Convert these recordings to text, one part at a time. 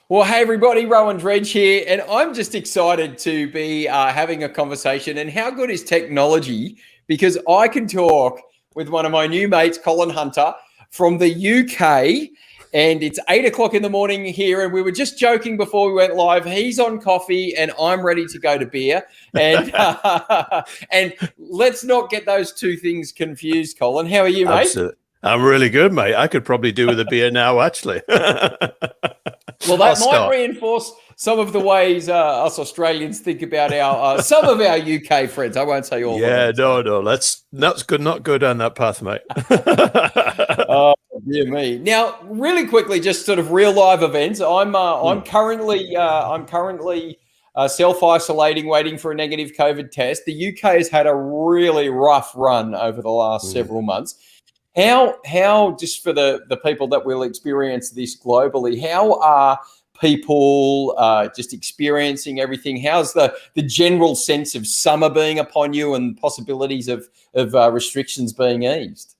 Well, hey everybody, Rowan Dredge here, and I'm just excited to be having a conversation. And how good is technology? Because I can talk with one of my new mates, Colin Hunter, from the UK, and it's 8 o'clock in the morning here. And we were just joking before we went live. He's on coffee, and I'm ready to go to beer. And and let's not get those two things confused, Colin. How are you, mate? Absolutely. I'm really good, mate. I could probably do with a beer now, actually. Well, that might reinforce some of the ways us Australians think about our some of our UK friends. I won't say all. Yeah, of them, no. Let's not go down that path, mate. Oh, dear me. Now, really quickly, just sort of real live events. I'm currently self-isolating, waiting for a negative COVID test. The UK has had a really rough run over the last several months. How just for the people that will experience this globally, how are people just experiencing everything? How's the general sense of summer being upon you and possibilities of restrictions being eased?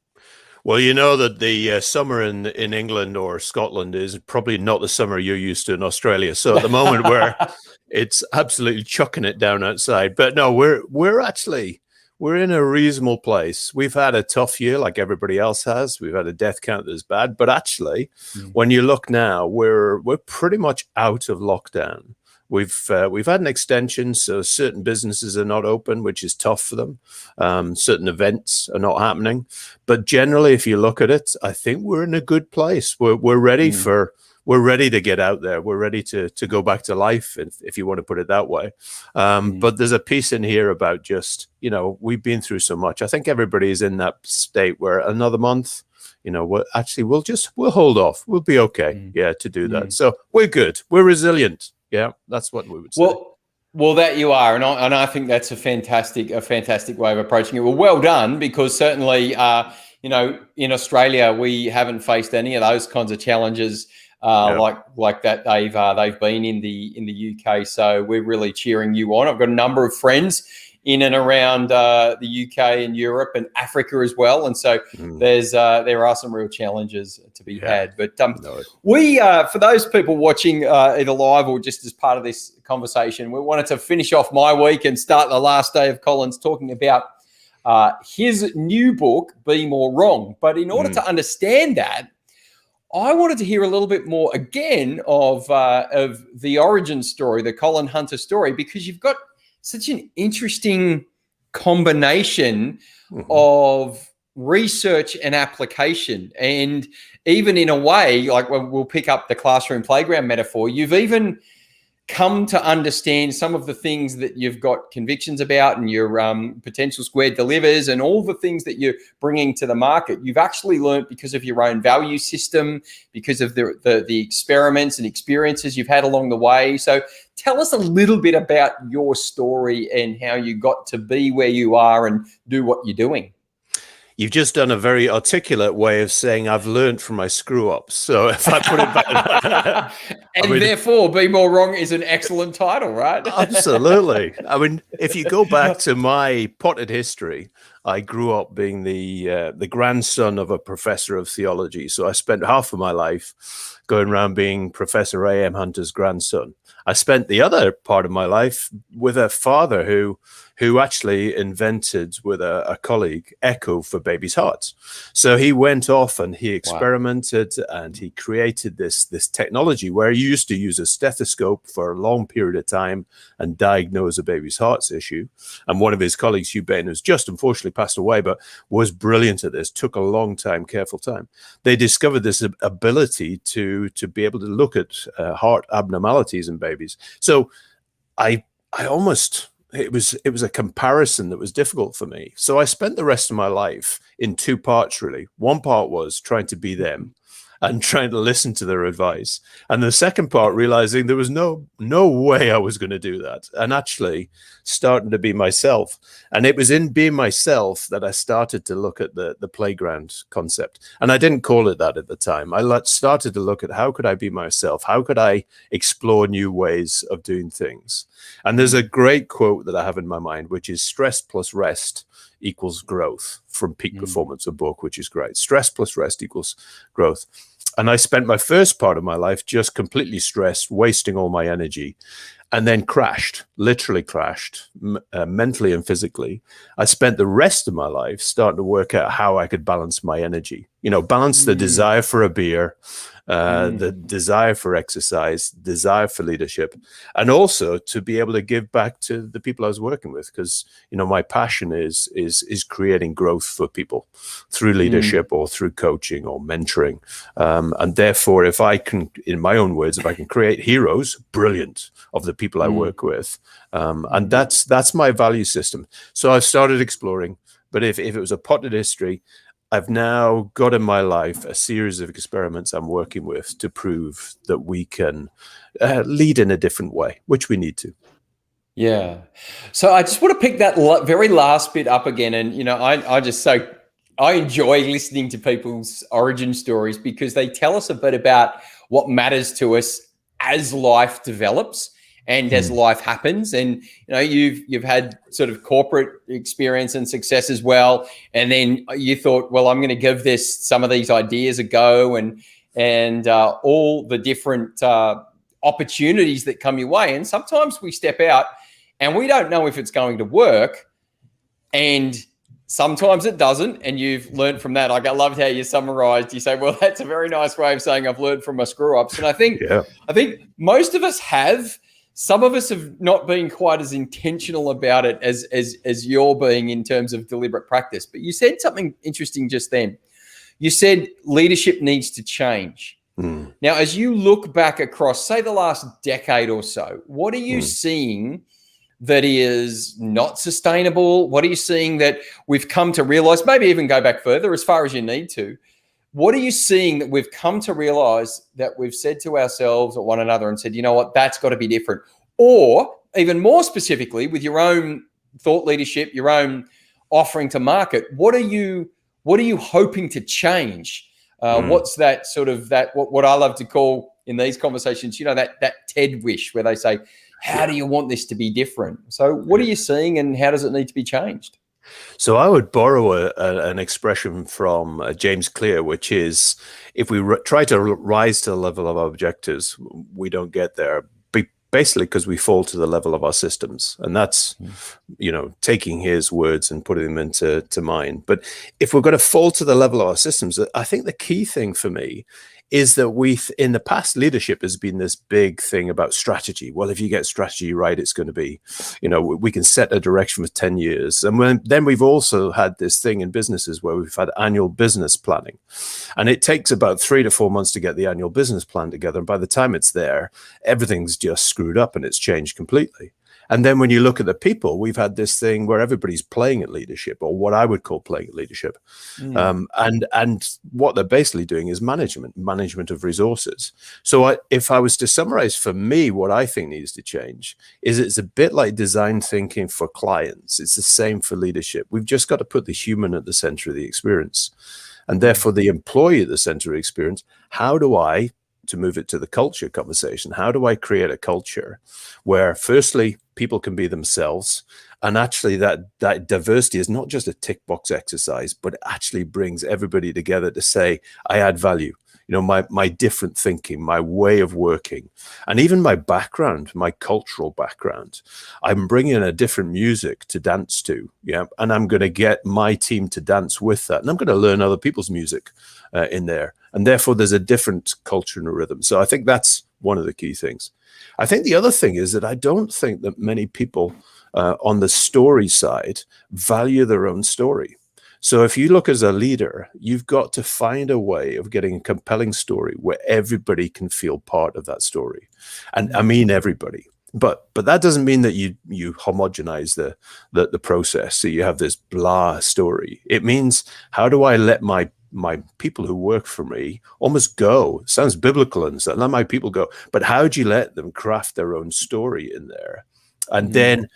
Well, you know that the summer in England or Scotland is probably not the summer you're used to in Australia. So at the moment it's absolutely chucking it down outside. But no, we're in a reasonable place. We've had a tough year like everybody else has. We've had a death count that's bad. But actually, when you look now, we're pretty much out of lockdown. We've had an extension, so certain businesses are not open, which is tough for them. Certain events are not happening. But generally, if you look at it, I think we're in a good place. We're ready we're ready to get out there. We're ready to go back to life, if you want to put it that way. But there's a piece in here about just, we've been through so much. I think everybody is in that state where another month, we'll hold off. We'll be okay. To do that. So we're good. We're resilient. Yeah, that's what we would say. Well, that you are, and I think that's a fantastic way of approaching it. Well done, because certainly, in Australia we haven't faced any of those kinds of challenges like that they've been in the UK. So we're really cheering you on. I've got a number of friends in and around the UK and Europe and Africa as well, and so there are some real challenges to be had. But we, for those people watching either live or just as part of this conversation, we wanted to finish off my week and start the last day of Colin's talking about his new book, Be More Wrong. But in order to understand that, I wanted to hear a little bit more again of the origin story, the Colin Hunter story, because you've got such an interesting combination of research and application. And even in a way, like we'll pick up the classroom playground metaphor, you've even come to understand some of the things that you've got convictions about and your potential squared delivers and all the things that you're bringing to the market. You've actually learned because of your own value system, because of the experiments and experiences you've had along the way. So tell us a little bit about your story and how you got to be where you are and do what you're doing. You've just done a very articulate way of saying I've learned from my screw-ups. So if I put it back... therefore, Be More Wrong is an excellent title, right? Absolutely. I mean, if you go back to my potted history, I grew up being the grandson of a professor of theology. So I spent half of my life going around being Professor A.M. Hunter's grandson. I spent the other part of my life with a father who actually invented with a colleague echo for babies' hearts. So he went off and he experimented and he created this technology where you used to use a stethoscope for a long period of time and diagnose a baby's heart's issue. And one of his colleagues, Hugh Bain, who's just unfortunately passed away, but was brilliant at this, took a long time, careful time. They discovered this ability to be able to look at heart abnormalities in babies. So I almost... It was a comparison that was difficult for me. So I spent the rest of my life in two parts, really. One part was trying to be them and trying to listen to their advice. And the second part, realizing there was no way I was going to do that. And actually starting to be myself. And it was in being myself that I started to look at the playground concept. And I didn't call it that at the time. I started to look at how could I be myself? How could I explore new ways of doing things? And there's a great quote that I have in my mind, which is stress plus rest equals growth, from Peak Performance, a book, which is great. Stress plus rest equals growth. And I spent my first part of my life just completely stressed, wasting all my energy, and then crashed, literally crashed, mentally and physically. I spent the rest of my life starting to work out how I could balance my energy, balance the desire for a beer, the desire for exercise, desire for leadership, and also to be able to give back to the people I was working with. Because, my passion is creating growth for people through leadership or through coaching or mentoring. And therefore, if I can, in my own words, if I can create heroes, brilliant, of the people I work with. And that's my value system. So I've started exploring, but if it was a potted history, I've now got in my life a series of experiments I'm working with to prove that we can lead in a different way, which we need to. Yeah. So I just want to pick that very last bit up again. And, I enjoy listening to people's origin stories because they tell us a bit about what matters to us as life develops and as life happens. And, you've had sort of corporate experience and success as well. And then you thought, well, I'm going to give some of these ideas a go and all the different opportunities that come your way. And sometimes we step out and we don't know if it's going to work. And sometimes it doesn't. And you've learned from that. Like, I loved how you summarized. You say, well, that's a very nice way of saying I've learned from my screw ups. And I think most of us have. Some of us have not been quite as intentional about it as you're being in terms of deliberate practice. But you said something interesting just then. You said leadership needs to change. Now, as you look back across, say, the last decade or so, what are you seeing that is not sustainable? What are you seeing that we've come to realize? Maybe even go back further, as far as you need to. What are you seeing that we've come to realize that we've said to ourselves or one another and said, you know what, that's got to be different? Or even more specifically, with your own thought leadership, your own offering to market, what are you hoping to change? What's that sort of what I love to call in these conversations, that TED wish, where they say, how do you want this to be different? So what are you seeing and how does it need to be changed? So I would borrow an expression from James Clear, which is, if we try to rise to the level of our objectives, we don't get there. Basically, because we fall to the level of our systems. And that's, taking his words and putting them into mine. But if we're going to fall to the level of our systems, I think the key thing for me is that in the past, leadership has been this big thing about strategy. Well, if you get strategy right, it's going to be, we can set a direction for 10 years. And then we've also had this thing in businesses where we've had annual business planning. And it takes about 3 to 4 months to get the annual business plan together. And by the time it's there, everything's just screwed up and it's changed completely. And then when you look at the people, we've had this thing where everybody's playing at leadership, or what I would call playing at leadership. And what they're basically doing is management of resources. So if I was to summarize for me, what I think needs to change is it's a bit like design thinking for clients. It's the same for leadership. We've just got to put the human at the center of the experience, and therefore the employee at the center of the experience. How do I, to move it to the culture conversation, how do I create a culture where, firstly, people can be themselves, and actually that diversity is not just a tick box exercise, but it actually brings everybody together to say, I add value. My different thinking, my way of working, and even my background, my cultural background. I'm bringing a different music to dance to, and I'm going to get my team to dance with that, and I'm going to learn other people's music in there, and therefore there's a different culture and a rhythm. So I think that's one of the key things. I think the other thing is that I don't think that many people on the story side value their own story. So if you look as a leader, you've got to find a way of getting a compelling story where everybody can feel part of that story. And I mean everybody. But that doesn't mean that you homogenize the process, so you have this blah story. It means, how do I let my people who work for me almost go? It sounds biblical and let my people go. But how do you let them craft their own story in there? And then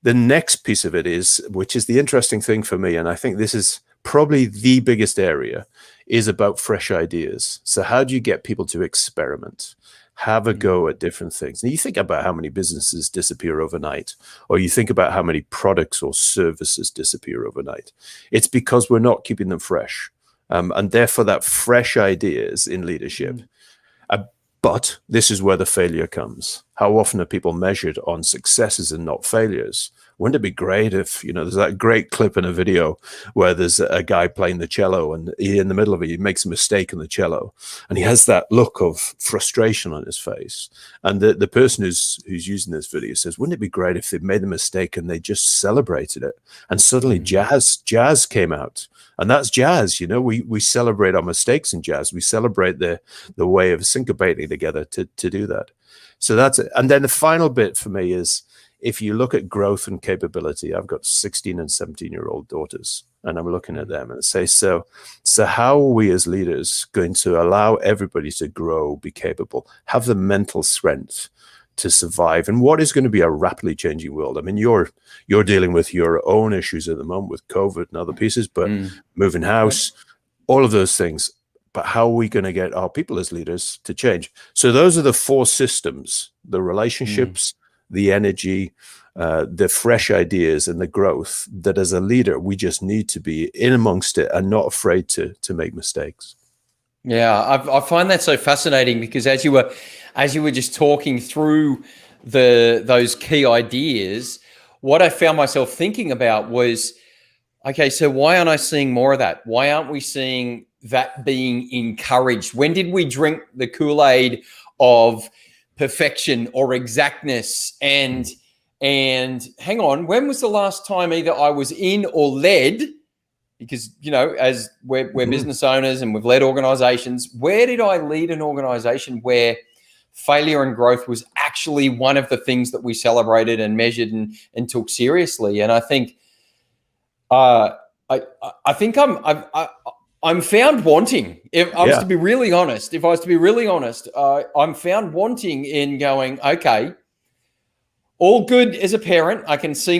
the next piece of it is, which is the interesting thing for me, and I think this is probably the biggest area, is about fresh ideas. So how do you get people to experiment, have a go at different things? And you think about how many businesses disappear overnight, or you think about how many products or services disappear overnight. It's because we're not keeping them fresh. and therefore that fresh ideas in leadership. But this is where the failure comes. How often are people measured on successes and not failures? Wouldn't it be great if, there's that great clip in a video where there's a guy playing the cello, and in the middle of it, he makes a mistake in the cello, and he has that look of frustration on his face. And the person who's using this video says, wouldn't it be great if they'd made the mistake and they just celebrated it? And suddenly jazz came out. And that's jazz, we celebrate our mistakes in jazz. We celebrate the way of syncopating together to do that. So that's it. And then the final bit for me is, if you look at growth and capability, I've got 16 and 17-year-old daughters, and I'm looking at them and say, so how are we as leaders going to allow everybody to grow, be capable, have the mental strength to survive in what is going to be a rapidly changing world? I mean, you're dealing with your own issues at the moment with COVID and other pieces, but moving house, all of those things. But how are we going to get our people as leaders to change? So those are the 4 systems: the relationships, the energy, the fresh ideas, and the growth, that as a leader, we just need to be in amongst it and not afraid to make mistakes. Yeah, I find that so fascinating, because as you were just talking through those key ideas, what I found myself thinking about was, okay, so why aren't I seeing more of that? Why aren't we seeing that being encouraged? When did we drink the Kool-Aid of perfection or exactness? And hang on, when was the last time either I was in or led? Because, as we're business owners and we've led organizations, where did I lead an organization where failure and growth was actually one of the things that we celebrated and measured and took seriously? And I think, I'm found wanting. If I was to be really honest, I'm found wanting in going, okay, all good as a parent. I can see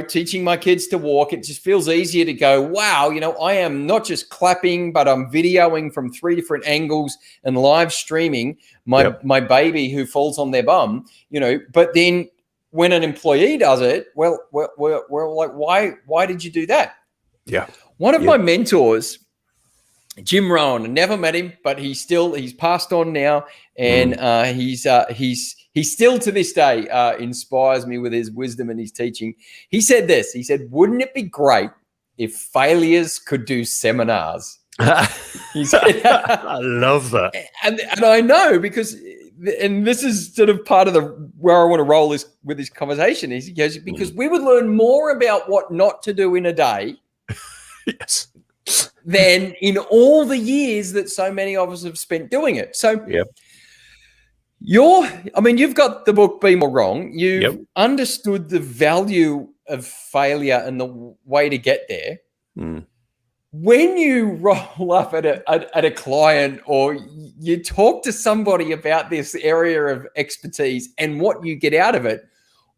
teaching my kids to walk. It just feels easier to go, wow, I am not just clapping, but I'm videoing from 3 different angles and live streaming my baby who falls on their bum, but then when an employee does it, we're like, why did you do that? Yeah. One of my mentors, Jim Rohn, I never met him, but he's passed on now, and he still to this day inspires me with his wisdom and his teaching. He said this. He said, "Wouldn't it be great if failures could do seminars?" He said, I love that, and I know, because, and this is sort of part of where I want to roll with this conversation is, because we would learn more about what not to do in a day. Yes. Than in all the years that so many of us have spent doing it. So you've got the book Be More Wrong. You've understood the value of failure and the way to get there. When you roll up at a client, or you talk to somebody about this area of expertise and what you get out of it,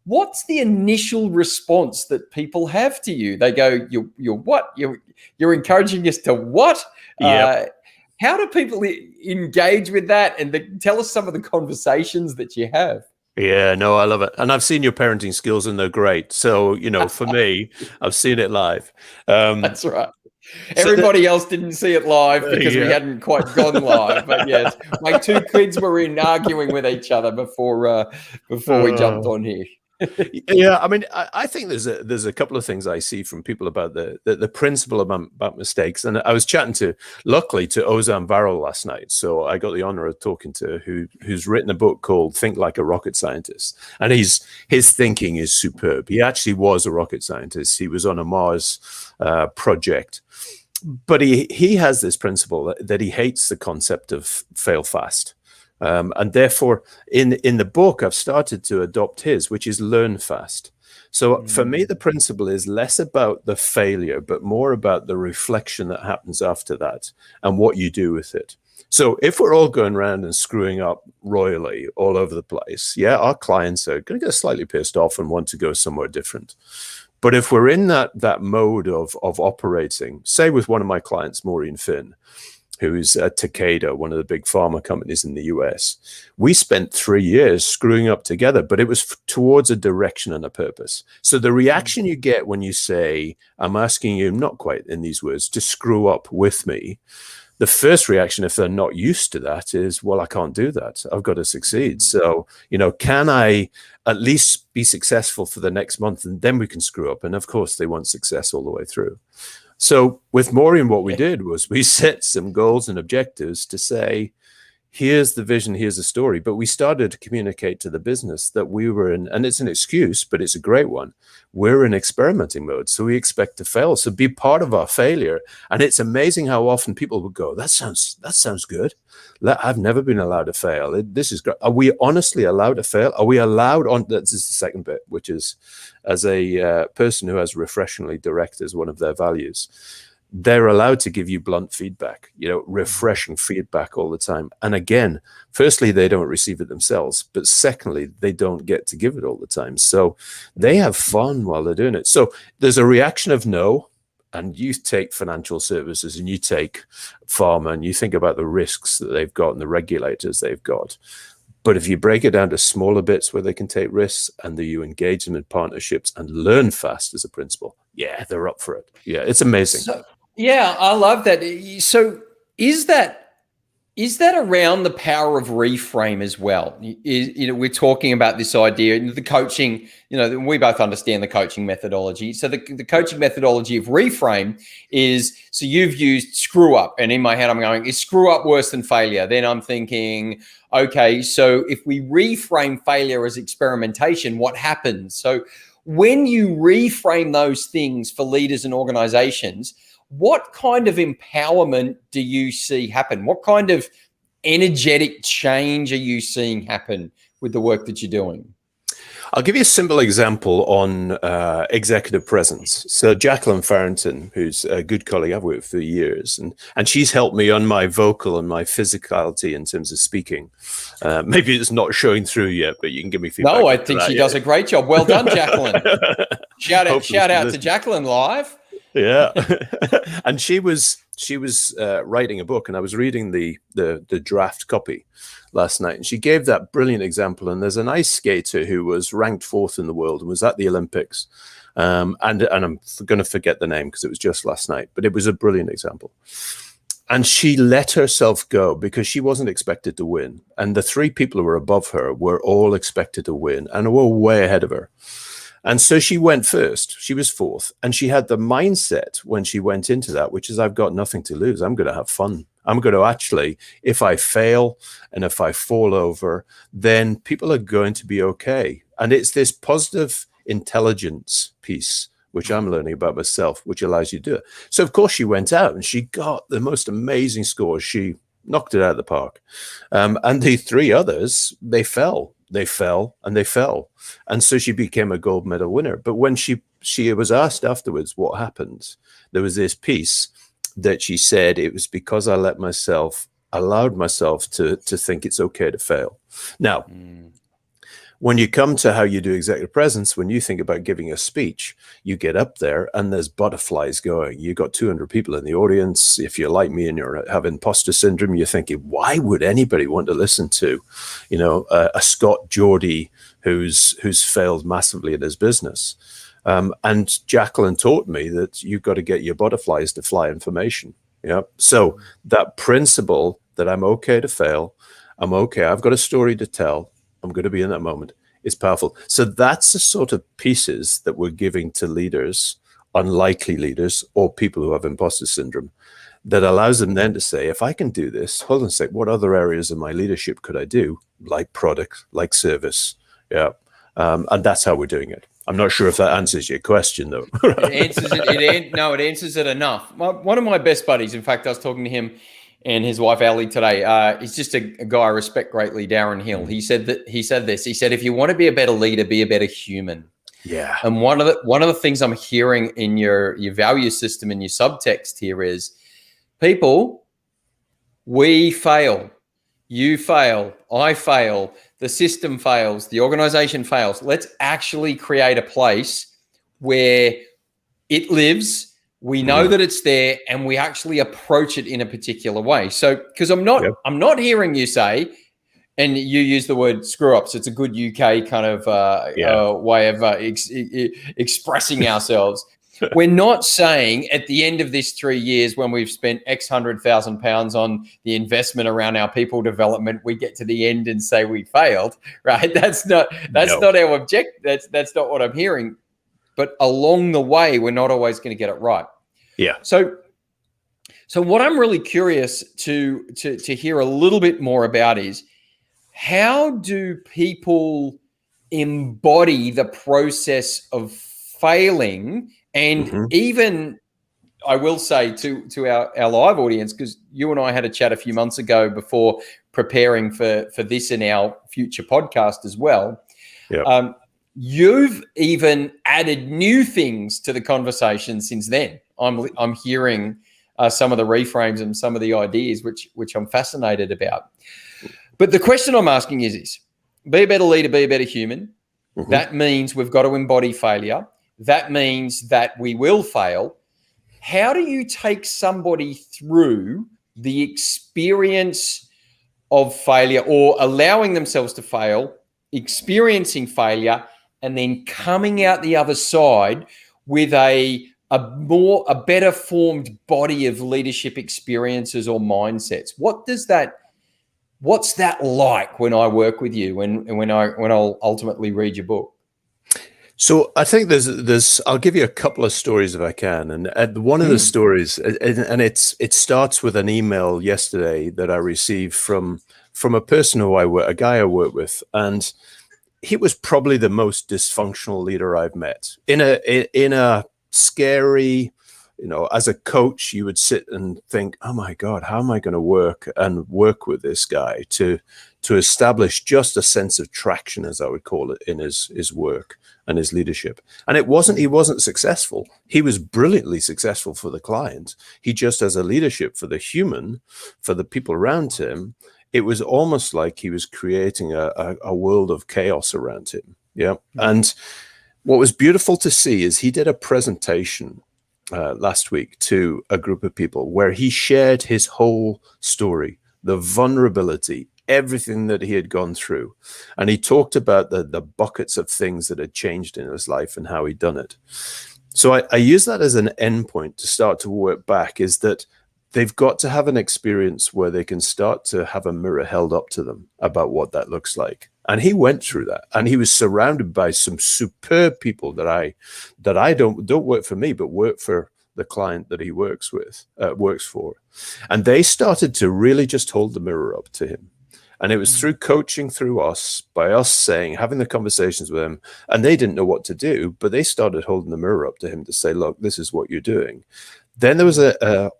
what's the initial response that people have to you? They go, "You're what? You're encouraging us to what?" How do people engage with that? And tell us some of the conversations that you have. Yeah, no, I love it. And I've seen your parenting skills, and they're great. So, for me, I've seen it live. That's right. Everybody else didn't see it live because we hadn't quite gone live. But yes, my 2 kids were arguing with each other before we jumped on here. Yeah, I mean, I think there's a couple of things I see from people about the principle about mistakes. And I was chatting luckily to Ozan Varol last night. So I got the honor of talking to who's written a book called Think Like a Rocket Scientist. And his thinking is superb. He actually was a rocket scientist. He was on a Mars project. But he has this principle that he hates the concept of fail fast. And therefore, in the book, I've started to adopt his, which is learn fast. So for me, the principle is less about the failure, but more about the reflection that happens after that and what you do with it. So if we're all going around and screwing up royally all over the place, our clients are going to get slightly pissed off and want to go somewhere different. But if we're in that mode of operating, say with one of my clients, Maureen Finn, who's at Takeda, one of the big pharma companies in the US. We spent 3 years screwing up together, but it was towards a direction and a purpose. So the reaction you get when you say, I'm asking you, not quite in these words, to screw up with me, the first reaction, if they're not used to that, is, well, I can't do that. I've got to succeed. So, can I at least be successful for the next month, and then we can screw up? And of course, they want success all the way through. So with Maureen, what we did was we set some goals and objectives to say, here's the vision, here's the story. But we started to communicate to the business that we were in, and it's an excuse, but it's a great one. We're in experimenting mode, so we expect to fail. So be part of our failure. And it's amazing how often people would go, that sounds good. I've never been allowed to fail. This is great. Are we honestly allowed to fail? Are we allowed on? That's the second bit, which is, as a person who has refreshingly direct as one of their values, they're allowed to give you blunt feedback, refreshing feedback all the time. And again, firstly, they don't receive it themselves, but secondly, they don't get to give it all the time. So they have fun while they're doing it. So there's a reaction of no, and you take financial services and you take pharma and you think about the risks that they've got and the regulators they've got. But if you break it down to smaller bits where they can take risks and you engage them in partnerships and learn fast as a principle, yeah, they're up for it. Yeah, it's amazing. So, yeah, I love that. So is that around the power of Reframe as well? We're talking about this idea, the coaching, we both understand the coaching methodology. So the coaching methodology of Reframe is, so you've used screw up, and in my head I'm going, is screw up worse than failure? Then I'm thinking, okay, so if we reframe failure as experimentation, what happens? So when you reframe those things for leaders and organizations, what kind of empowerment do you see happen? What kind of energetic change are you seeing happen with the work that you're doing? I'll give you a simple example on executive presence. So Jacqueline Farrington, who's a good colleague I've worked with for years, and she's helped me on my vocal and my physicality in terms of speaking. Maybe it's not showing through yet, but you can give me feedback. No, I think she does a great job. Well done, Jacqueline. Shout out to Jacqueline live. Yeah. And she was writing a book, and I was reading the draft copy last night, and she gave that brilliant example. And there's an ice skater who was ranked 4th in the world and was at the Olympics. And I'm going to forget the name because it was just last night, but it was a brilliant example. And she let herself go because she wasn't expected to win. And the 3 people who were above her were all expected to win and were way ahead of her. And so she went first. She was 4th. And she had the mindset when she went into that, which is, I've got nothing to lose. I'm going to have fun. I'm going to actually, if I fail and if I fall over, then people are going to be okay. And it's this positive intelligence piece, which I'm learning about myself, which allows you to do it. So, of course, she went out and she got the most amazing scores. She knocked it out of the park. And the 3 others, they fell. They fell and they fell. And so she became a gold medal winner. But when she was asked afterwards what happened, there was this piece that she said, it was because I allowed myself to think it's okay to fail. Now, when you come to how you do executive presence, when you think about giving a speech, you get up there and there's butterflies going. You've got 200 people in the audience. If you're like me and you have imposter syndrome, you're thinking, why would anybody want to listen to, a Scott Geordie who's failed massively in his business? And Jacqueline taught me that you've got to get your butterflies to fly information. Yeah. So that principle that I'm okay to fail, I'm okay. I've got a story to tell. I'm going to be in that moment. It's powerful. So that's the sort of pieces that we're giving to leaders, unlikely leaders, or people who have imposter syndrome, that allows them then to say, if I can do this, hold on a sec, what other areas of my leadership could I do? Like product, like service. Yeah. And that's how we're doing it. I'm not sure if that answers your question, though. It answers it. No, it answers it enough. One of my best buddies, in fact, I was talking to him and his wife, Ali, today. He's just a guy I respect greatly, Darren Hill. He said this. He said, if you want to be a better leader, be a better human. Yeah. And one of the things I'm hearing in your value system and your subtext here is, people, we fail. You fail. I fail. The system fails. The organization fails. Let's actually create a place where it lives, We know that it's there, and we actually approach it in a particular way. So, because I'm not hearing you say, and you use the word screw ups. It's a good UK kind of way of expressing ourselves. We're not saying at the end of this 3 years, when we've spent X £100,000 on the investment around our people development, we get to the end and say we failed, right? That's not our objective. That's not what I'm hearing. But along the way, we're not always going to get it right. Yeah. So what I'm really curious to hear a little bit more about is, how do people embody the process of failing? And even, I will say to our live audience, because you and I had a chat a few months ago before preparing for this in our future podcast as well. Yeah. You've even added new things to the conversation since then. I'm hearing some of the reframes and some of the ideas, which I'm fascinated about. But the question I'm asking is be a better leader, be a better human. That means we've got to embody failure. That means that we will fail. How do you take somebody through the experience of failure, or allowing themselves to fail, experiencing failure, and then coming out the other side with a better formed body of leadership experiences or mindsets? What's that like when I work with you, when I'll ultimately read your book? So I think there's I'll give you a couple of stories if I can. And one of the stories, and it starts with an email yesterday that I received from a person a guy I work with, and he was probably the most dysfunctional leader I've met. In a scary, as a coach, you would sit and think, oh my God, how am I going to work with this guy to establish just a sense of traction, as I would call it, in his work and his leadership. And he wasn't successful. He was brilliantly successful for the client. He just, as a leadership for the human, for the people around him, it was almost like he was creating a world of chaos around him. Yeah. And what was beautiful to see is he did a presentation last week to a group of people where he shared his whole story, the vulnerability, everything that he had gone through. And he talked about the buckets of things that had changed in his life and how he'd done it. So I use that as an endpoint to start to work back, is that they've got to have an experience where they can start to have a mirror held up to them about what that looks like. And he went through that, and he was surrounded by some superb people that I don't work for me, but work for the client that he works for. And they started to really just hold the mirror up to him. And it was through coaching, through us, by us having the conversations with him, and they didn't know what to do, but they started holding the mirror up to him to say, look, this is what you're doing. Then there was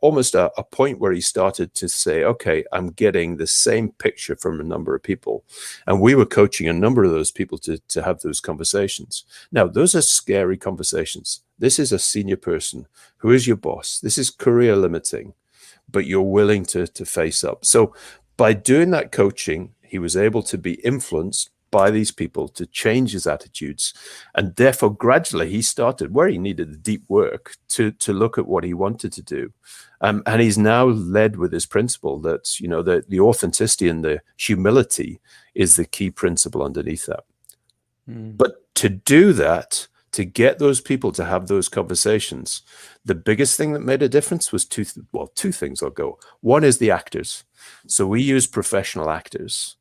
almost a point where he started to say, okay, I'm getting the same picture from a number of people. And we were coaching a number of those people to have those conversations. Now, those are scary conversations. This is a senior person who is your boss. This is career limiting, but you're willing to face up. So by doing that coaching, he was able to be influenced by these people to change his attitudes. And therefore, gradually, he started where he needed the deep work to look at what he wanted to do. And he's now led with this principle that, the authenticity and the humility is the key principle underneath that. But to do that, to get those people to have those conversations, the biggest thing that made a difference was two things I'll go. One is the actors. So we use professional actors,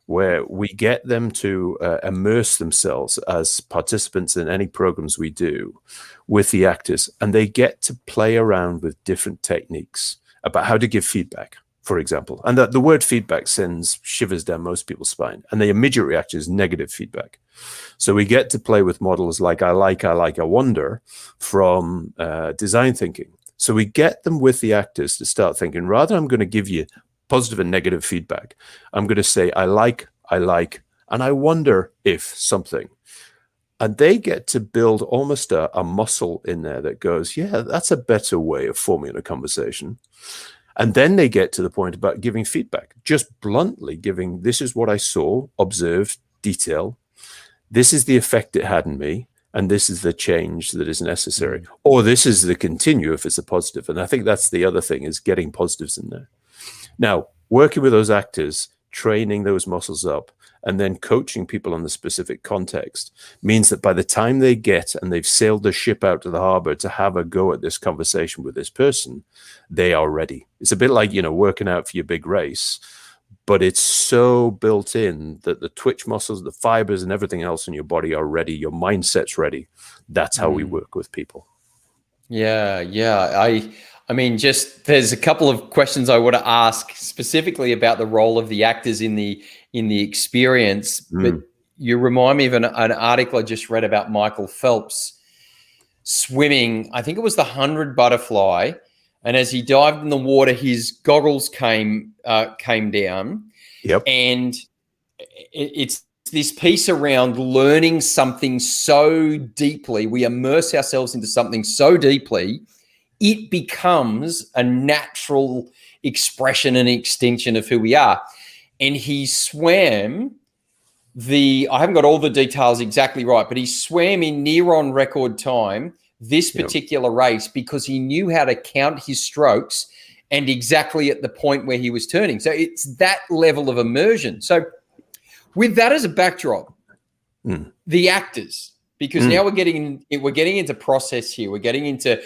where we get them to immerse themselves as participants in any programs we do with the actors, and they get to play around with different techniques about how to give feedback, for example. And the word feedback sends shivers down most people's spine, and the immediate reaction is negative feedback. So we get to play with models like I wonder from design thinking. So we get them with the actors to start thinking, rather I'm going to give you positive and negative feedback, I'm going to say, I like, and I wonder if something. And they get to build almost a muscle in there that goes, yeah, that's a better way of forming a conversation. And then they get to the point about giving feedback, just bluntly giving, this is what I saw, observed, detail. This is the effect it had on me. and this is the change that is necessary, or this is the continue if it's a positive. And I think that's the other thing, is getting positives in there. Now, working with those actors, training those muscles up, and then coaching people on the specific context means that by the time they get and they've sailed the ship out to the harbor to have a go at this conversation with this person, they are ready. It's a bit like, working out for your big race, but it's so built in that the twitch muscles, the fibers, and everything else in your body are ready. Your mindset's ready. That's how we work with people. Yeah. I mean, there's a couple of questions I want to ask specifically about the role of the actors in the experience. But you remind me of an article I just read about Michael Phelps swimming. I think it was the 100 butterfly. And as he dived in the water, his goggles came down. Yep. And it's this piece around learning something so deeply. We immerse ourselves into something so deeply, it becomes a natural expression and extension of who we are. And he swam I haven't got all the details exactly right, but he swam in near on record time this particular race because he knew how to count his strokes and exactly at the point where he was turning. So it's that level of immersion. So with that as a backdrop, the actors, because now we're getting into process here. We're getting into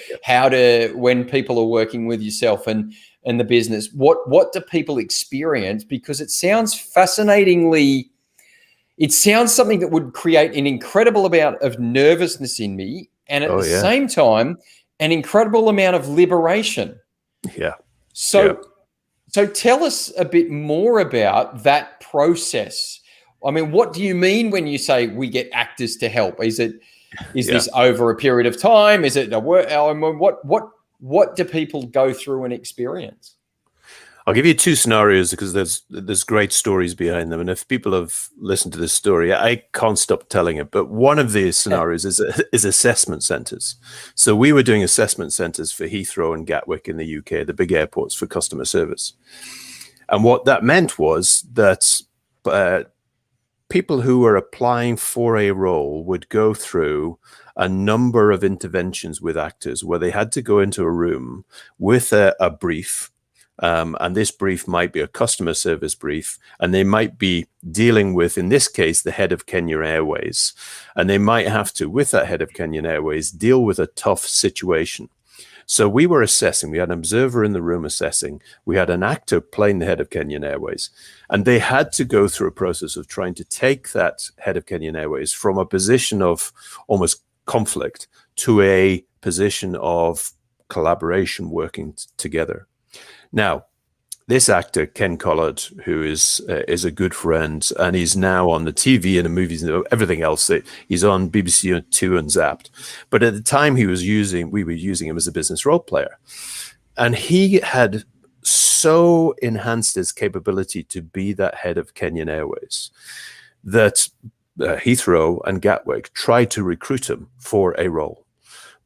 when people are working with yourself and the business, what do people experience? Because it sounds something that would create an incredible amount of nervousness in me, and at the same time, an incredible amount of liberation. Yeah. So tell us a bit more about that process. I mean, what do you mean when you say we get actors to help? Is this over a period of time? Is it what do people go through and experience? I'll give you two scenarios because there's great stories behind them. And if people have listened to this story, I can't stop telling it. But one of these scenarios is assessment centers. So we were doing assessment centers for Heathrow and Gatwick in the UK, the big airports, for customer service. And what that meant was that people who were applying for a role would go through a number of interventions with actors where they had to go into a room with a brief. And this brief might be a customer service brief, and they might be dealing with, in this case, the head of Kenya Airways. And they might have to, with that head of Kenyan Airways, deal with a tough situation. So we were assessing. We had an observer in the room assessing. We had an actor playing the head of Kenyan Airways. And they had to go through a process of trying to take that head of Kenyan Airways from a position of almost conflict to a position of collaboration, working together. Now, this actor, Ken Collard, who is a good friend, and he's now on the TV and the movies and everything else. He's on BBC Two and Zapped. But at the time we were using him as a business role player. And he had so enhanced his capability to be that head of Kenyan Airways that Heathrow and Gatwick tried to recruit him for a role.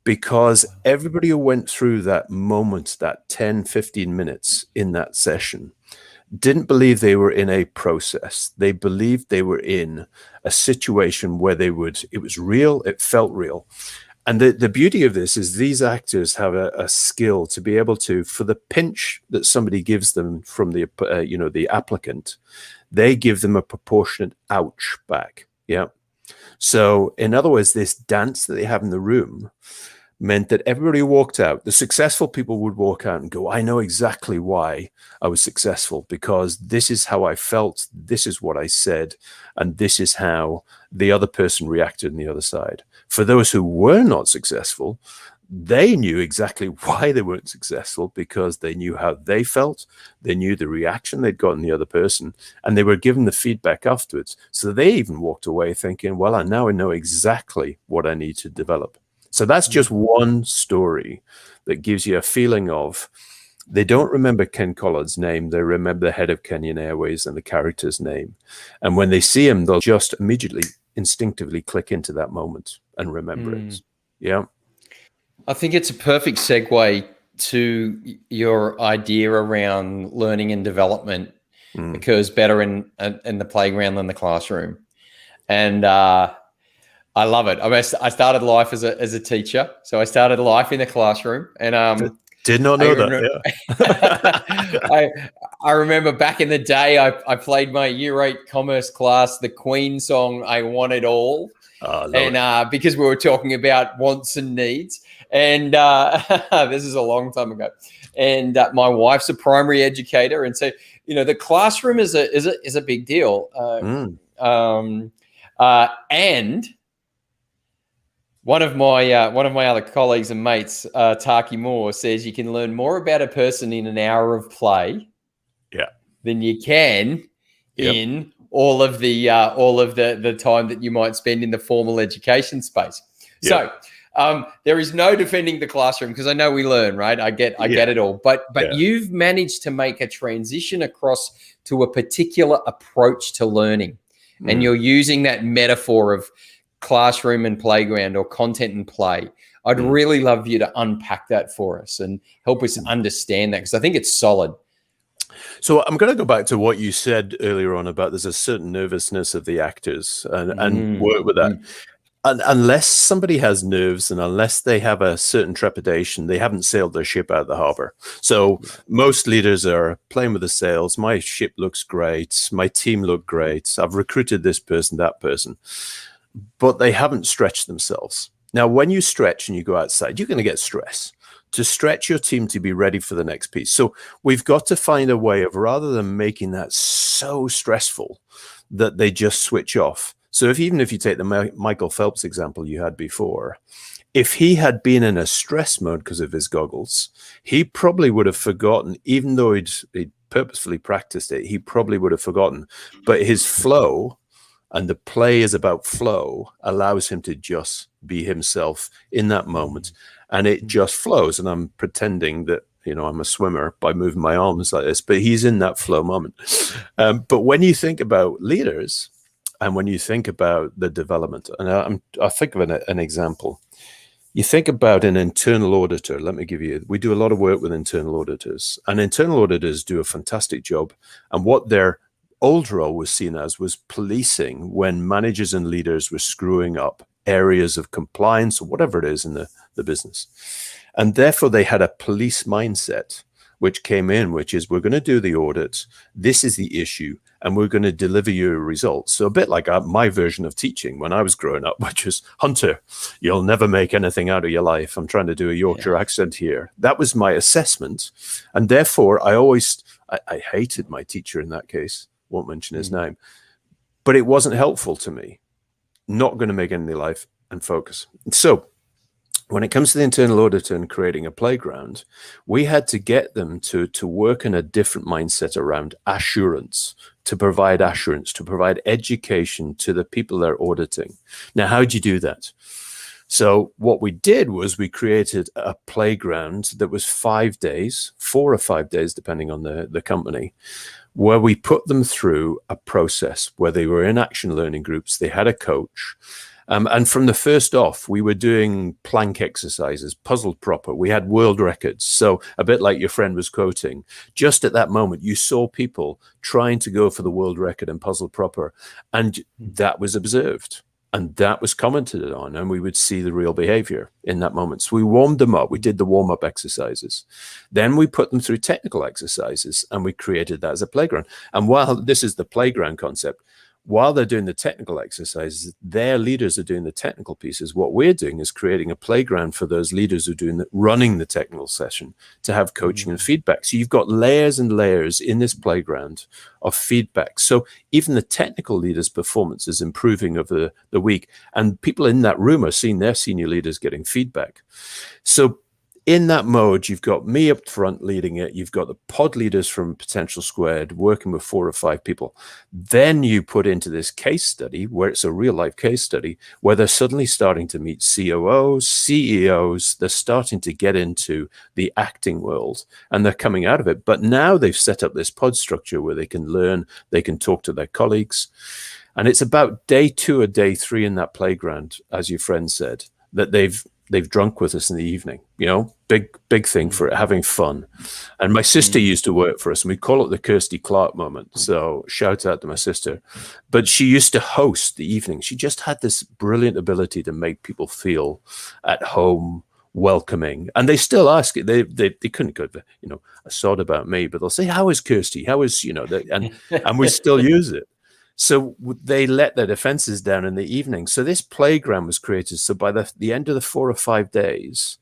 Because everybody who went through that moment, that 10, 15 minutes in that session, didn't believe they were in a process. They believed they were in a situation where it was real, it felt real. And the beauty of this is these actors have a skill to be able to, for the pinch that somebody gives them from the applicant, they give them a proportionate ouch back. Yeah. So in other words, this dance that they have in the room meant that everybody walked out. The successful people would walk out and go, I know exactly why I was successful, because this is how I felt, this is what I said, and this is how the other person reacted on the other side. For those who were not successful, they knew exactly why they weren't successful, because they knew how they felt, they knew the reaction they'd gotten the other person, and they were given the feedback afterwards. So they even walked away thinking, well, now I know exactly what I need to develop. So that's just one story that gives you a feeling of, they don't remember Ken Collard's name, they remember the head of Kenyan Airways and the character's name. And when they see him, they'll just immediately, instinctively click into that moment and remember it. Yeah. I think it's a perfect segue to your idea around learning and development occurs better in the playground than the classroom. And I love it. I mean, I started life as a teacher, so I started life in the classroom, and did not know that. Yeah. I remember back in the day, I played my Year 8 commerce class the Queen song "I Want It All," and because we were talking about wants and needs, and this is a long time ago. And my wife's a primary educator, and so the classroom is a big deal. And one of my other colleagues and mates, Taki Moore, says you can learn more about a person in an hour of play, than you can in all of the time that you might spend in the formal education space. So there is no defending the classroom, because I know we learn, right? I get it all, but you've managed to make a transition across to a particular approach to learning, and you're using that metaphor of classroom and playground, or content and play. I'd really love you to unpack that for us and help us understand that, because I think it's solid. So I'm going to go back to what you said earlier on about there's a certain nervousness of the actors and work with that. And unless somebody has nerves and unless they have a certain trepidation, they haven't sailed their ship out of the harbor. So most leaders are playing with the sails. My ship looks great. My team look great. I've recruited this person, that person. But they haven't stretched themselves. Now, when you stretch and you go outside, you're going to get stress. To stretch your team to be ready for the next piece. So we've got to find a way of, rather than making that so stressful that they just switch off. So even if you take the Michael Phelps example you had before, if he had been in a stress mode because of his goggles, he probably would have forgotten, even though he'd purposefully practiced it, he probably would have forgotten. But his flow, and the play is about flow, allows him to just be himself in that moment. And it just flows. And I'm pretending that, I'm a swimmer by moving my arms like this, but he's in that flow moment. But when you think about leaders and when you think about the development, and I think of an example. You think about an internal auditor. We do a lot of work with internal auditors, and internal auditors do a fantastic job. And what their old role was seen as was policing when managers and leaders were screwing up areas of compliance or whatever it is in the business. And therefore they had a police mindset, which came in, which is, we're going to do the audit. This is the issue, and we're going to deliver you a result. So a bit like my version of teaching when I was growing up, which was, Hunter, you'll never make anything out of your life. I'm trying to do a Yorkshire accent here. That was my assessment. And therefore I hated my teacher in that case. Won't mention his name, but it wasn't helpful to me. Not going to make any life and focus. So when it comes to the internal auditor and creating a playground, we had to get them to work in a different mindset around assurance, to provide education to the people they're auditing. Now, how do you do that? So what we did was we created a playground that was 5 days, 4 or 5 days, depending on the company, where we put them through a process where they were in action learning groups. They had a coach. And from the first off, we were doing plank exercises, puzzled proper. We had world records. So a bit like your friend was quoting, just at that moment, you saw people trying to go for the world record in puzzled proper. And that was observed. And that was commented on, and we would see the real behavior in that moment. So we warmed them up. We did the warm-up exercises. Then we put them through technical exercises, and we created that as a playground. And while this is the playground concept, while they're doing the technical exercises, their leaders are doing the technical pieces. What we're doing is creating a playground for those leaders who are doing running the technical session to have coaching and feedback. So you've got layers and layers in this playground of feedback. So even the technical leaders' performance is improving over the week, and people in that room are seeing their senior leaders getting feedback. So in that mode, you've got me up front leading it. You've got the pod leaders from Potential Squared working with 4 or 5 people. Then you put into this case study where it's a real life case study where they're suddenly starting to meet COOs, CEOs. They're starting to get into the acting world and they're coming out of it. But now they've set up this pod structure where they can learn, they can talk to their colleagues. And it's about day 2 or day 3 in that playground, as your friend said, that they've they've drunk with us in the evening, big thing for it, having fun. And my sister used to work for us, and we call it the Kirsty Clark moment. So shout out to my sister. But she used to host the evening. She just had this brilliant ability to make people feel at home, welcoming. And they still ask it. They couldn't go, a sod about me, but they'll say, how is Kirsty? How is, and we still use it. So they let their defenses down in the evening. So this playground was created. So by the end of the 4 or 5 days,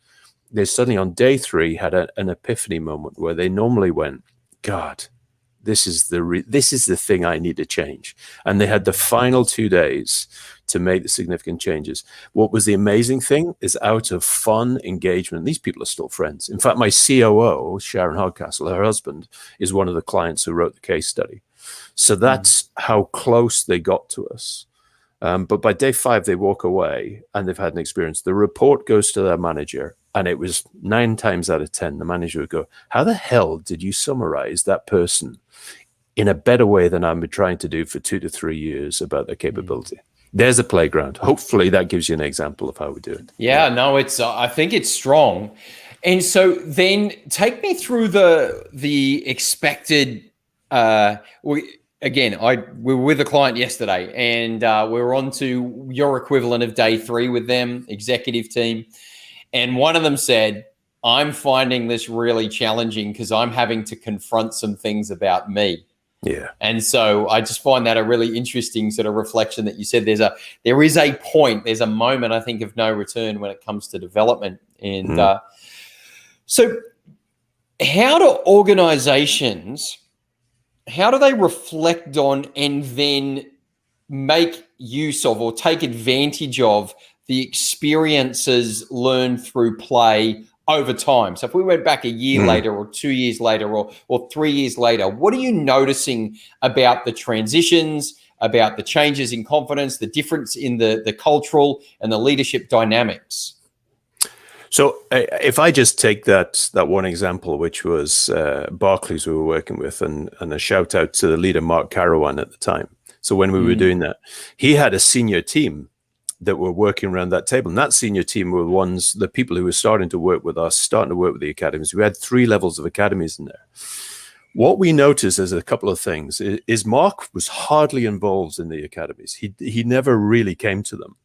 they suddenly on day 3 had an epiphany moment where they normally went, God, this is the thing I need to change. And they had the final 2 days to make the significant changes. What was the amazing thing is, out of fun engagement, these people are still friends. In fact, my COO, Sharon Hardcastle, her husband, is one of the clients who wrote the case study. So that's how close they got to us. But by day 5, they walk away and they've had an experience. The report goes to their manager, and it was 9 times out of 10, the manager would go, how the hell did you summarize that person in a better way than I've been trying to do for 2 to 3 years about their capability? There's a playground. Hopefully that gives you an example of how we do it. Yeah, no, I think it's strong. And so then take me through the expected, we were with a client yesterday, and we were on to your equivalent of day 3 with them, executive team. And one of them said, I'm finding this really challenging because I'm having to confront some things about me. Yeah. And so I just find that a really interesting sort of reflection that you said there is a point, there's a moment, I think, of no return when it comes to development. And so how do organizations, how do they reflect on and then make use of or take advantage of the experiences learned through play over time? So if we went back a year later or 2 years later or 3 years later, what are you noticing about the transitions, about the changes in confidence, the difference in the cultural and the leadership dynamics? So if I just take that one example, which was Barclays we were working with, and a shout out to the leader, Mark Carawan, at the time. So when we were doing that, he had a senior team that were working around that table. And that senior team were the people who were starting to work with us, starting to work with the academies. We had 3 levels of academies in there. What we noticed is a couple of things. Is Mark was hardly involved in the academies. He never really came to them,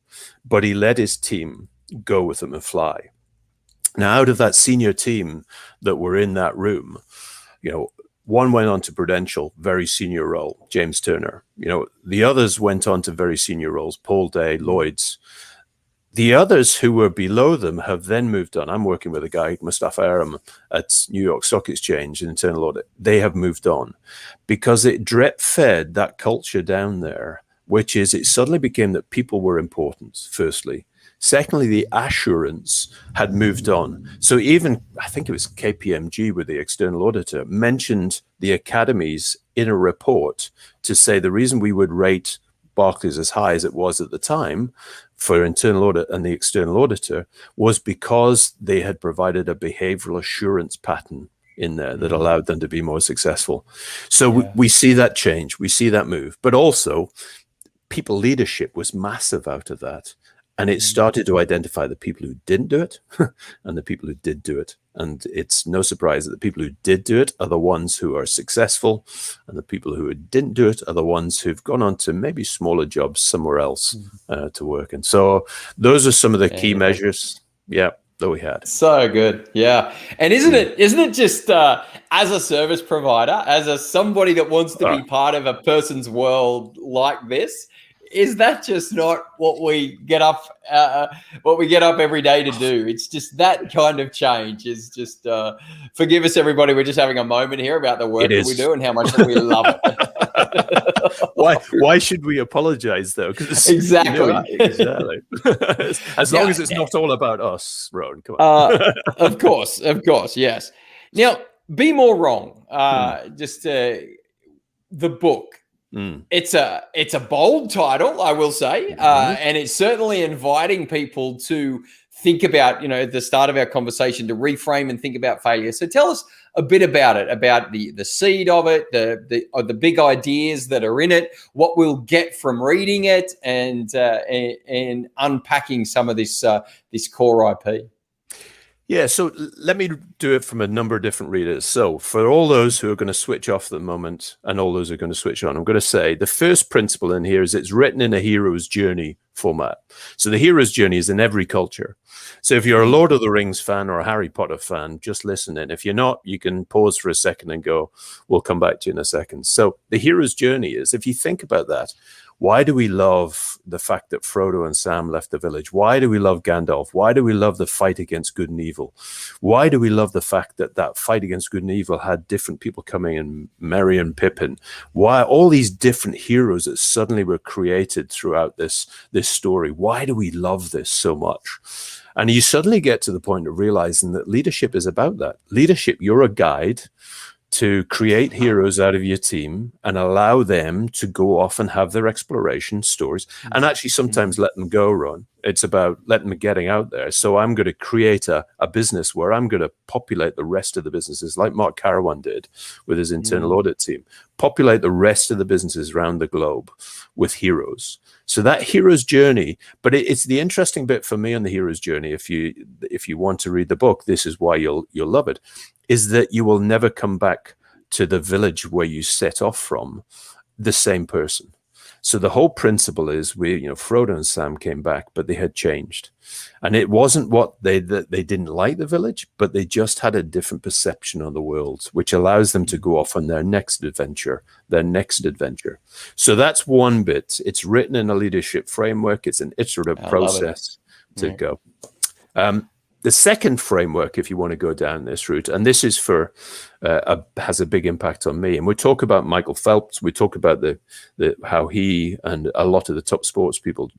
but he let his team go with them and fly. Now, out of that senior team that were in that room, one went on to Prudential, very senior role, James Turner. The others went on to very senior roles, Paul Day, Lloyd's. The others who were below them have then moved on. I'm working with a guy, Mustafa Aram, at New York Stock Exchange in internal audit. They have moved on because it drip-fed that culture down there, which is it suddenly became that people were important, firstly. Secondly, the assurance had moved on. So even, I think it was KPMG with the external auditor, mentioned the academies in a report to say the reason we would rate Barclays as high as it was at the time for internal audit and the external auditor was because they had provided a behavioral assurance pattern in there that allowed them to be more successful. So we see that change, we see that move, but also people leadership was massive out of that. And it started to identify the people who didn't do it and the people who did do it. And it's no surprise that the people who did do it are the ones who are successful, and the people who didn't do it are the ones who've gone on to maybe smaller jobs somewhere else to work. And so those are some of the key measures, that we had. So good, yeah. And isn't it just as a service provider, as somebody that wants to be part of a person's world like this? Is that just not what we get up every day to do? It's just that kind of change is just, forgive us everybody, we're just having a moment here about the work that we do and how much we love it. Why should we apologize though? Exactly. Exactly. As long as it's not all about us, Rowan, come on. Of course, yes. Now, Be More Wrong, the book. It's a bold title, I will say, and it's certainly inviting people to think about, at the start of our conversation, to reframe and think about failure. So tell us a bit about it, about the seed of it, the big ideas that are in it, what we'll get from reading it, and unpacking some of this core IP. Yeah, so let me do it from a number of different readers. So for all those who are going to switch off at the moment and all those who are going to switch on, I'm going to say the first principle in here is it's written in a hero's journey format. So the hero's journey is in every culture. So if you're a Lord of the Rings fan or a Harry Potter fan, just listen in. If you're not, you can pause for a second and go, we'll come back to you in a second. So the hero's journey is, if you think about that, why do we love the fact that Frodo and Sam left the village? Why do we love Gandalf? Why do we love the fight against good and evil? Why do we love the fact that that fight against good and evil had different people coming in, Merry and Pippin? Why all these different heroes that suddenly were created throughout this story? Why do we love this so much? And you suddenly get to the point of realizing that leadership is about that. Leadership, you're a guide to create heroes out of your team and allow them to go off and have their exploration stories, and actually sometimes let them go run. It's about letting them getting out there. So I'm going to create a business where I'm going to populate the rest of the businesses like Mark Carawan did with his internal audit team, populate the rest of the businesses around the globe with heroes. So that hero's journey, but it's the interesting bit for me on the hero's journey. If you want to read the book, this is why you'll love it, is that you will never come back to the village where you set off from the same person. So the whole principle is Frodo and Sam came back, but they had changed. And it wasn't that they didn't like the village, but they just had a different perception of the world, which allows them to go off on their next adventure. So that's one bit. It's written in a leadership framework. It's an iterative process to go. The second framework, if you want to go down this route, and this is has a big impact on me, and we talk about Michael Phelps, we talk about how he and a lot of the top sports people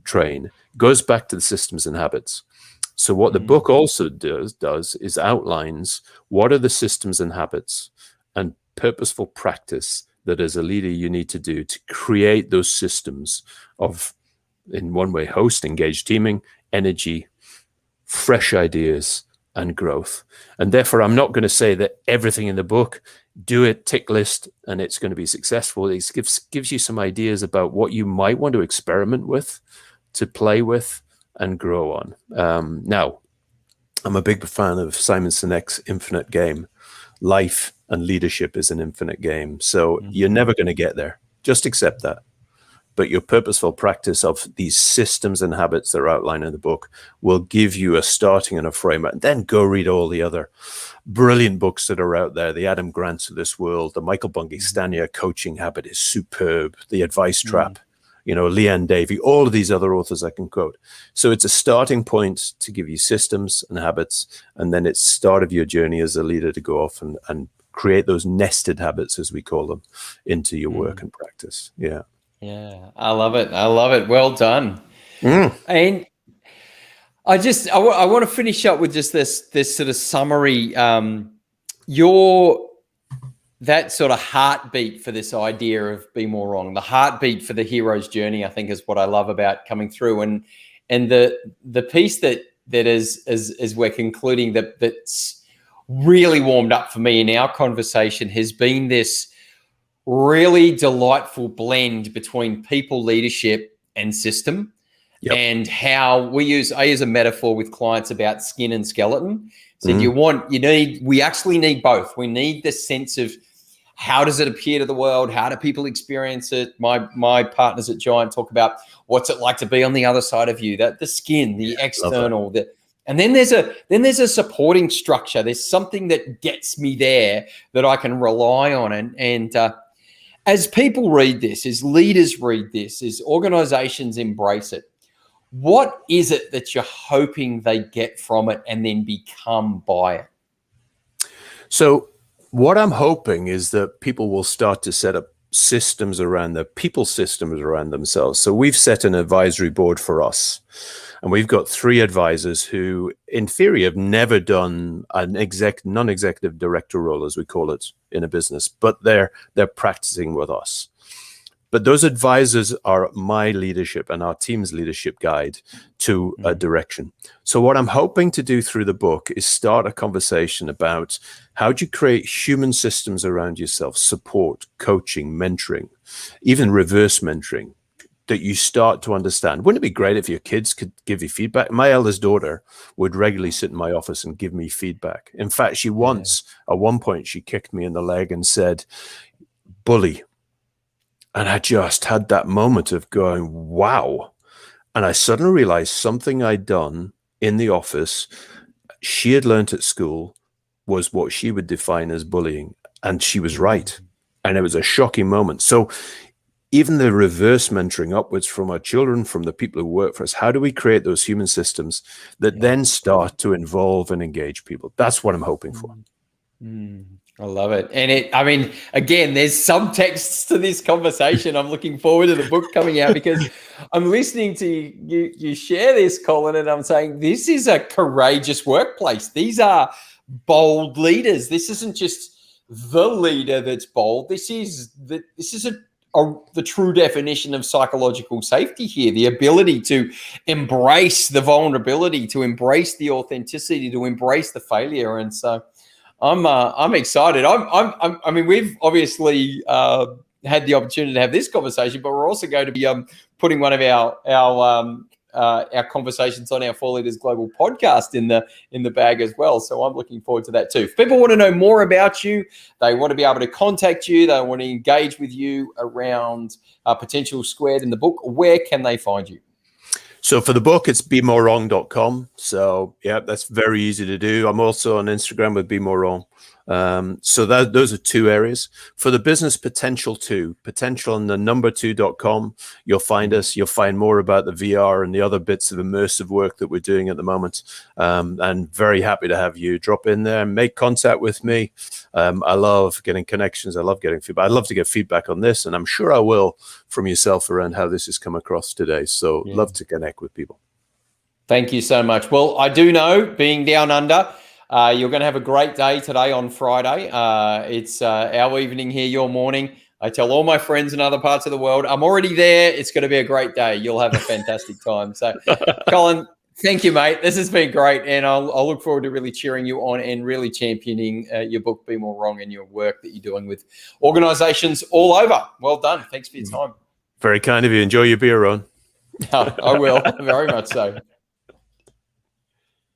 train, goes back to the systems and habits. So what the book also does is outlines what are the systems and habits and purposeful practice that as a leader you need to do to create those systems of, in one way, host, engaged teaming, energy, fresh ideas, and growth. And therefore, I'm not going to say that everything in the book, do it, tick list, and it's going to be successful. It gives you some ideas about what you might want to experiment with, to play with, and grow on. Now, I'm a big fan of Simon Sinek's infinite game. Life and leadership is an infinite game. So you're never going to get there. Just accept that. But your purposeful practice of these systems and habits that are outlined in the book will give you a starting and a framework. And then go read all the other brilliant books that are out there. The Adam Grants of this world, the Michael Bungay-Stanier Coaching Habit is superb. The Advice Trap, Leanne Davey, all of these other authors I can quote. So it's a starting point to give you systems and habits. And then it's start of your journey as a leader to go off and create those nested habits, as we call them, into your work and practice. Yeah. Yeah, I love it. Well done. And I want to finish up with just this sort of summary. That sort of heartbeat for this idea of be more wrong, the heartbeat for the hero's journey, I think, is what I love about coming through. And the piece that is as we're concluding that's really warmed up for me in our conversation has been this really delightful blend between people, leadership, and system. Yep. And how I use a metaphor with clients about skin and skeleton. So we actually need both. We need the sense of how does it appear to the world? How do people experience it? My partners at Giant talk about what's it like to be on the other side of you, that the skin, the external, and then there's a supporting structure. There's something that gets me there that I can rely on. And as people read this, as leaders read this, as organizations embrace it, what is it that you're hoping they get from it and then become by it? So what I'm hoping is that people will start to set up systems around systems around themselves. So we've set an advisory board for us, and we've got 3 advisors who, in theory, have never done an non-executive director role, as we call it in a business, but they're practicing with us. But those advisors are my leadership and our team's leadership guide to a direction. So what I'm hoping to do through the book is start a conversation about how do you create human systems around yourself, support, coaching, mentoring, even reverse mentoring, that you start to understand. Wouldn't it be great if your kids could give you feedback? My eldest daughter would regularly sit in my office and give me feedback. In fact, she once, at one point, she kicked me in the leg and said, "Bully." And I just had that moment of going, wow. And I suddenly realized something I'd done in the office, she had learned at school, was what she would define as bullying. And she was right. And it was a shocking moment. So even the reverse mentoring upwards from our children, from the people who work for us, how do we create those human systems that then start to involve and engage people? That's what I'm hoping for. I love it. And I mean, again, there's subtexts to this conversation. I'm looking forward to the book coming out because I'm listening to you share this, Colin, and I'm saying this is a courageous workplace. These are bold leaders. This isn't just the leader that's bold. This is the true definition of psychological safety here, the ability to embrace the vulnerability, to embrace the authenticity, to embrace the failure. And so I'm excited. I mean, we've obviously had the opportunity to have this conversation, but we're also going to be putting one of our conversations on our 4 Leaders Global podcast in the bag as well. So I'm looking forward to that too. If people want to know more about you, they want to be able to contact you, they want to engage with you around Potential Squared in the book, where can they find you? So for the book, it's bemoreWrong.com. So yeah, that's very easy to do. I'm also on Instagram with BeMoreWrong. So those are 2 areas. For the business, Potential 2, potential and the number 2.com. You'll find us. You'll find more about the VR and the other bits of immersive work that we're doing at the moment. And very happy to have you drop in there and make contact with me. I love getting connections. I love getting feedback. I'd love to get feedback on this, and I'm sure I will from yourself around how this has come across today. So love to connect with people. Thank you so much. Well, I do know, being down under, you're going to have a great day today on Friday. It's our evening here, your morning. I tell all my friends in other parts of the world, I'm already there. It's going to be a great day. You'll have a fantastic time. So, Colin, thank you, mate. This has been great. And I'll look forward to really cheering you on and really championing your book, Be More Wrong, and your work that you're doing with organizations all over. Well done. Thanks for your time. Very kind of you. Enjoy your beer, Ron. I will. Very much so.